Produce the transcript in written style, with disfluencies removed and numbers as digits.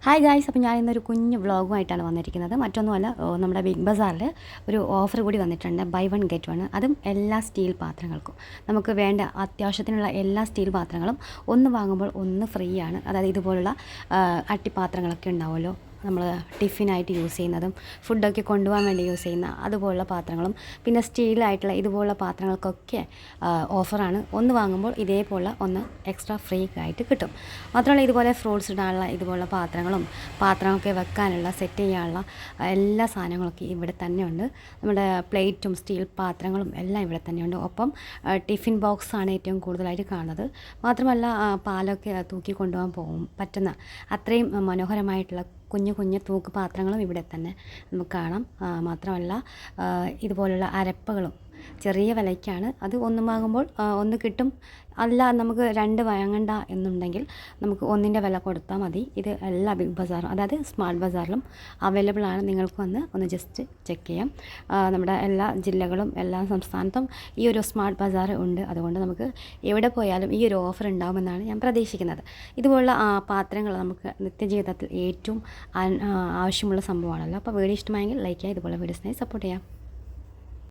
Hi guys, അപ്പോൾ ഞാൻ ഇന്നൊരു കുഞ്ഞു വ്ളോഗുമായിട്ടാണ് വന്നിരിക്കുന്നത്. മറ്റൊന്നുമല്ല, നമ്മുടെ ബിഗ് ബസാറിൽ ഒരു ഓഫർ കൂടി വന്നിട്ടുണ്ട്. Buy one get one. അതും എല്ലാ സ്റ്റീൽ പാത്രങ്ങൾക്കും. നമുക്ക് വേണ്ട അത്യാവശ്യത്തിനുള്ള എല്ലാ സ്റ്റീൽ പാത്രങ്ങളും ഒന്ന് വാങ്ങുമ്പോൾ ഒന്ന് ഫ്രീ ആണ്. അതായത് ഇതുപോലുള്ള അട്ടിപ്പാത്രങ്ങളൊക്കെ ഉണ്ടാവുമല്ലോ, നമ്മൾ ടിഫിനായിട്ട് യൂസ് ചെയ്യുന്നതും ഫുഡൊക്കെ കൊണ്ടുപോകാൻ വേണ്ടി യൂസ് ചെയ്യുന്ന അതുപോലുള്ള പാത്രങ്ങളും പിന്നെ സ്റ്റീലായിട്ടുള്ള ഇതുപോലുള്ള പാത്രങ്ങൾക്കൊക്കെ ഓഫറാണ്. ഒന്ന് വാങ്ങുമ്പോൾ ഇതേപോലെ ഒന്ന് എക്സ്ട്രാ ഫ്രീ ആയിട്ട് കിട്ടും. മാത്രമല്ല, ഇതുപോലെ ഫ്രൂട്ട്സ് ഇടാനുള്ള ഇതുപോലുള്ള പാത്രമൊക്കെ വെക്കാനുള്ള സെറ്റ് ചെയ്യാനുള്ള എല്ലാ സാധനങ്ങളൊക്കെ ഇവിടെ തന്നെയുണ്ട്. നമ്മുടെ പ്ലേറ്റും സ്റ്റീൽ പാത്രങ്ങളും എല്ലാം ഇവിടെ തന്നെയുണ്ട്. ഒപ്പം ടിഫിൻ ബോക്സാണ് ഏറ്റവും കൂടുതലായിട്ട് കാണുന്നത്. മാത്രമല്ല, പാലൊക്കെ തൂക്കി കൊണ്ടുപോകാൻ പറ്റുന്ന അത്രയും മനോഹരമായിട്ടുള്ള കുഞ്ഞു കുഞ്ഞു തൂക്ക് പാത്രങ്ങളും ഇവിടെ തന്നെ നമുക്ക് കാണാം. മാത്രമല്ല, ഇതുപോലുള്ള അരപ്പകളും ചെറിയ വിലയ്ക്കാണ്. അത് ഒന്ന് വാങ്ങുമ്പോൾ ഒന്ന് കിട്ടും. അല്ല, നമുക്ക് രണ്ട് വാങ്ങണ്ട എന്നുണ്ടെങ്കിൽ നമുക്ക് ഒന്നിൻ്റെ വില കൊടുത്താൽ മതി. ഇത് എല്ലാ ബിഗ് ബസാറും, അതായത് സ്മാർട്ട് ബസാറിലും അവൈലബിൾ ആണ്. നിങ്ങൾക്ക് ഒന്ന് ജസ്റ്റ് ചെക്ക് ചെയ്യാം. നമ്മുടെ എല്ലാ ജില്ലകളും എല്ലാ സംസ്ഥാനത്തും ഈ ഒരു സ്മാർട്ട് ബസാർ ഉണ്ട്. അതുകൊണ്ട് നമുക്ക് എവിടെ പോയാലും ഈ ഒരു ഓഫർ ഉണ്ടാകുമെന്നാണ് ഞാൻ പ്രതീക്ഷിക്കുന്നത്. ഇതുപോലുള്ള പാത്രങ്ങൾ നമുക്ക് നിത്യജീവിതത്തിൽ ഏറ്റവും ആവശ്യമുള്ള സംഭവമാണല്ലോ. അപ്പോൾ വീഡിയോ ഇഷ്ടമായെങ്കിൽ ലൈക്ക് ചെയ്യുക. ഇതുപോലെ വീഡിയോസിനായി സപ്പോർട്ട് ചെയ്യാം.